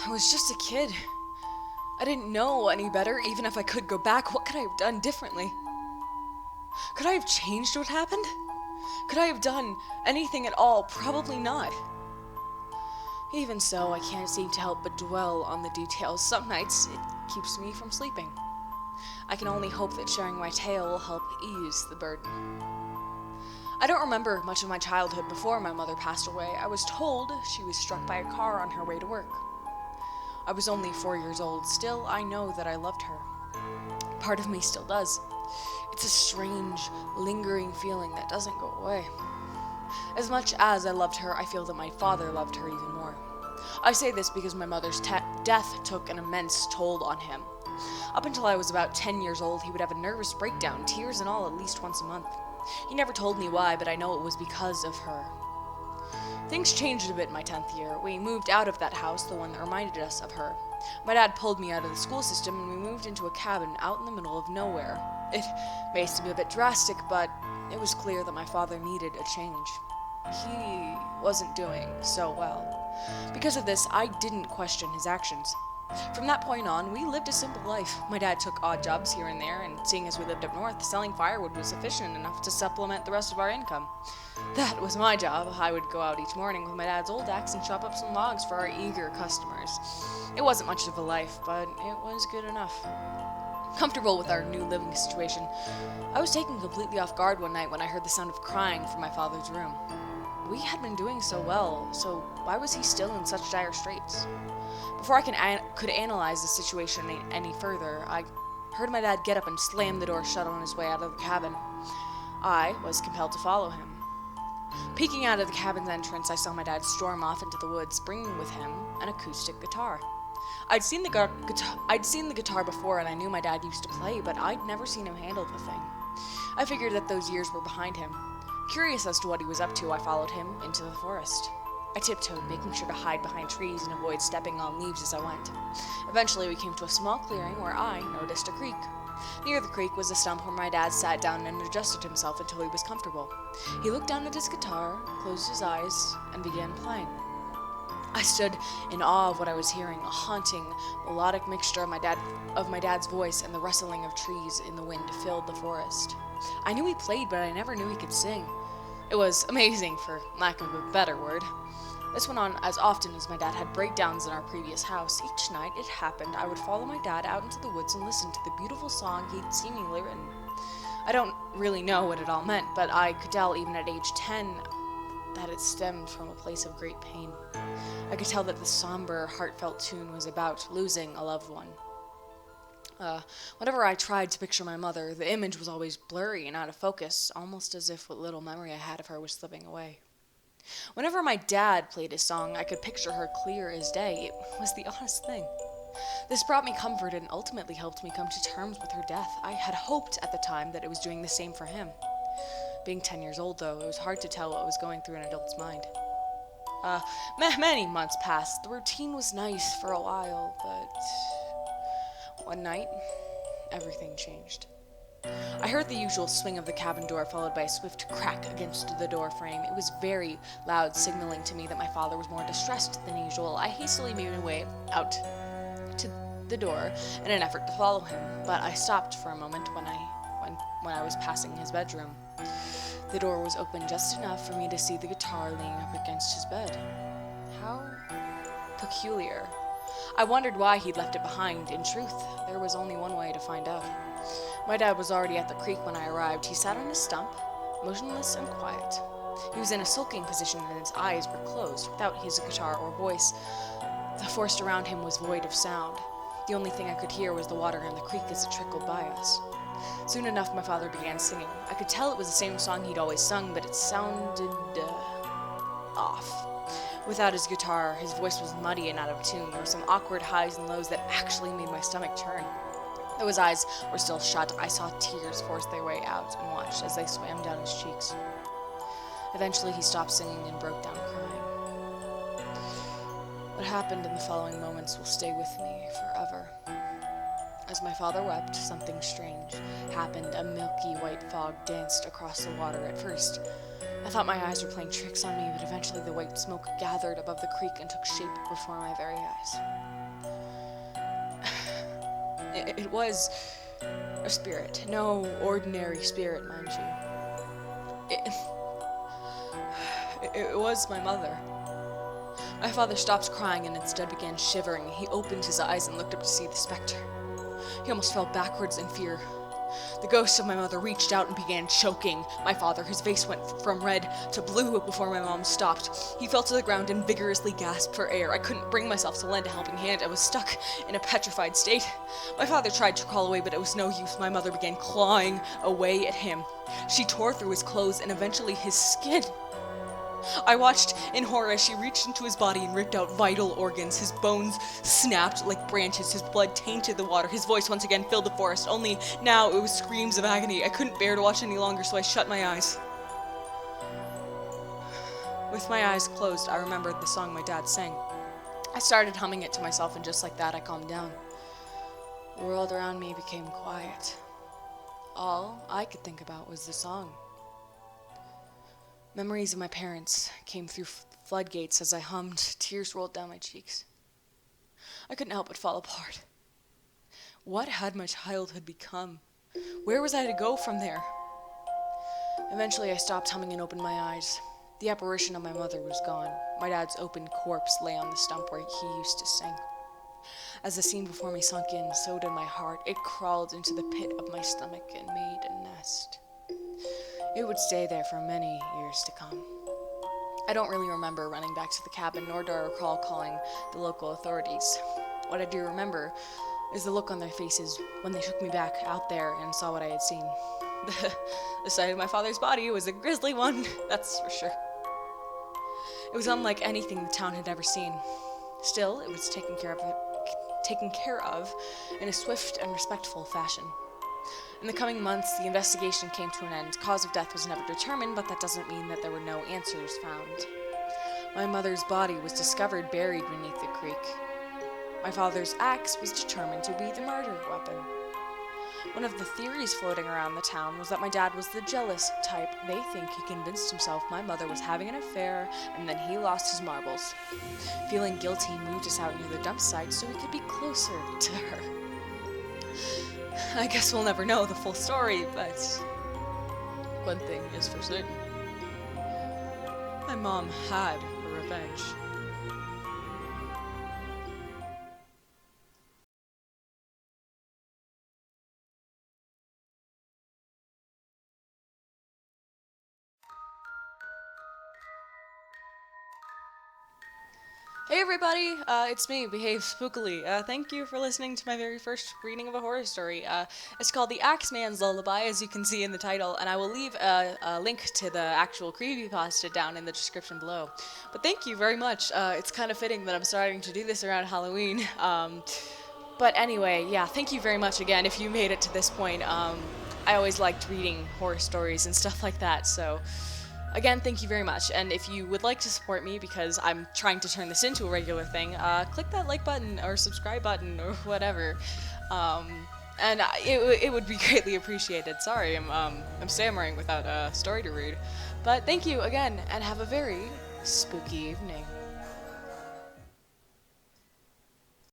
I was just a kid. I didn't know any better. Even if I could go back, what could I have done differently? Could I have changed what happened? Could I have done anything at all? Probably not. Even so, I can't seem to help but dwell on the details. Some nights, it keeps me from sleeping. I can only hope that sharing my tale will help ease the burden. I don't remember much of my childhood before my mother passed away. I was told she was struck by a car on her way to work. I was only 4 years old. Still, I know that I loved her. Part of me still does. It's a strange, lingering feeling that doesn't go away. As much as I loved her, I feel that my father loved her even more. I say this because my mother's death took an immense toll on him. Up until I was about 10 years old, he would have a nervous breakdown, tears and all, at least once a month. He never told me why, but I know it was because of her. Things changed a bit in my 10th year. We moved out of that house, the one that reminded us of her. My dad pulled me out of the school system, and we moved into a cabin out in the middle of nowhere. It may seem a bit drastic, but it was clear that my father needed a change. He wasn't doing so well. Because of this, I didn't question his actions. From that point on, we lived a simple life. My dad took odd jobs here and there, and seeing as we lived up north, selling firewood was sufficient enough to supplement the rest of our income. That was my job. I would go out each morning with my dad's old axe and chop up some logs for our eager customers. It wasn't much of a life, but it was good enough. Comfortable with our new living situation, I was taken completely off guard one night when I heard the sound of crying from my father's room. We had been doing so well, so why was he still in such dire straits? Before I could analyze the situation any further, I heard my dad get up and slam the door shut on his way out of the cabin. I was compelled to follow him. Peeking out of the cabin's entrance, I saw my dad storm off into the woods, bringing with him an acoustic guitar. I'd seen the guitar before, and I knew my dad used to play, but I'd never seen him handle the thing. I figured that those years were behind him. Curious as to what he was up to, I followed him into the forest. I tiptoed, making sure to hide behind trees and avoid stepping on leaves as I went. Eventually, we came to a small clearing where I noticed a creek. Near the creek was a stump where my dad sat down and adjusted himself until he was comfortable. He looked down at his guitar, closed his eyes, and began playing. I stood in awe of what I was hearing, a haunting, melodic mixture of my dad's voice and the rustling of trees in the wind filled the forest. I knew he played, but I never knew he could sing. It was amazing, for lack of a better word. This went on as often as my dad had breakdowns in our previous house. Each night it happened, I would follow my dad out into the woods and listen to the beautiful song he'd seemingly written. I don't really know what it all meant, but I could tell even at age 10 that it stemmed from a place of great pain. I could tell that the somber, heartfelt tune was about losing a loved one. Whenever I tried to picture my mother, the image was always blurry and out of focus, almost as if what little memory I had of her was slipping away. Whenever my dad played his song, I could picture her clear as day. It was the oddest thing. This brought me comfort and ultimately helped me come to terms with her death. I had hoped at the time that it was doing the same for him. Being 10 years old, though, it was hard to tell what was going through an adult's mind. Many months passed. The routine was nice for a while, but one night, everything changed. I heard the usual swing of the cabin door, followed by a swift crack against the door frame. It was very loud, signaling to me that my father was more distressed than usual. I hastily made my way out to the door in an effort to follow him, but I stopped for a moment when I was passing his bedroom. The door was open just enough for me to see the guitar leaning up against his bed. How peculiar. I wondered why he'd left it behind. In truth, there was only one way to find out. My dad was already at the creek when I arrived. He sat on his stump, motionless and quiet. He was in a sulking position and his eyes were closed. Without his guitar or voice, the forest around him was void of sound. The only thing I could hear was the water in the creek as it trickled by us. Soon enough, my father began singing. I could tell it was the same song he'd always sung, but it sounded off. Without his guitar, his voice was muddy and out of tune. There were some awkward highs and lows that actually made my stomach turn. Though his eyes were still shut, I saw tears force their way out and watched as they swam down his cheeks. Eventually, he stopped singing and broke down crying. What happened in the following moments will stay with me forever. As my father wept, something strange happened. A milky white fog danced across the water. At first, I thought my eyes were playing tricks on me, but eventually the white smoke gathered above the creek and took shape before my very eyes. It was a spirit. No ordinary spirit, mind you. It was my mother. My father stopped crying and instead began shivering. He opened his eyes and looked up to see the specter. He almost fell backwards in fear. The ghost of my mother reached out and began choking my father. His face went from red to blue before my mom stopped. He fell to the ground and vigorously gasped for air. I couldn't bring myself to lend a helping hand. I was stuck in a petrified state. My father tried to crawl away, but it was no use. My mother began clawing away at him. She tore through his clothes and eventually his skin. I watched in horror as she reached into his body and ripped out vital organs. His bones snapped like branches. His blood tainted the water. His voice once again filled the forest. Only now it was screams of agony. I couldn't bear to watch any longer, so I shut my eyes. With my eyes closed, I remembered the song my dad sang. I started humming it to myself, and just like that, I calmed down. The world around me became quiet. All I could think about was the song. Memories of my parents came through floodgates as I hummed. Tears rolled down my cheeks. I couldn't help but fall apart. What had my childhood become? Where was I to go from there? Eventually, I stopped humming and opened my eyes. The apparition of my mother was gone. My dad's open corpse lay on the stump where he used to sing. As the scene before me sunk in, so did my heart. It crawled into the pit of my stomach and made a nest. It would stay there for many years to come. I don't really remember running back to the cabin, nor do I recall calling the local authorities. What I do remember is the look on their faces when they took me back out there and saw what I had seen. The sight of my father's body was a grisly one, that's for sure. It was unlike anything the town had ever seen. Still, it was taken care of in a swift and respectful fashion. In the coming months, the investigation came to an end. Cause of death was never determined, but that doesn't mean that there were no answers found. My mother's body was discovered buried beneath the creek. My father's axe was determined to be the murder weapon. One of the theories floating around the town was that my dad was the jealous type. They think he convinced himself my mother was having an affair, and then he lost his marbles. Feeling guilty, he moved us out near the dump site so we could be closer to her. I guess we'll never know the full story, but one thing is for certain. My mom had revenge. Hey everybody, it's me, Behave Spookily. Thank you for listening to my very first reading of a horror story. It's called The Axeman's Lullaby, as you can see in the title, and I will leave a link to the actual creepypasta down in the description below. But thank you very much. It's kind of fitting that I'm starting to do this around Halloween. But anyway, yeah, thank you very much again if you made it to this point. I always liked reading horror stories and stuff like that, so again, thank you very much, and if you would like to support me, because I'm trying to turn this into a regular thing, click that like button, or subscribe button, or whatever, and it would be greatly appreciated. Sorry, I'm stammering without a story to read, but thank you again, and have a very spooky evening.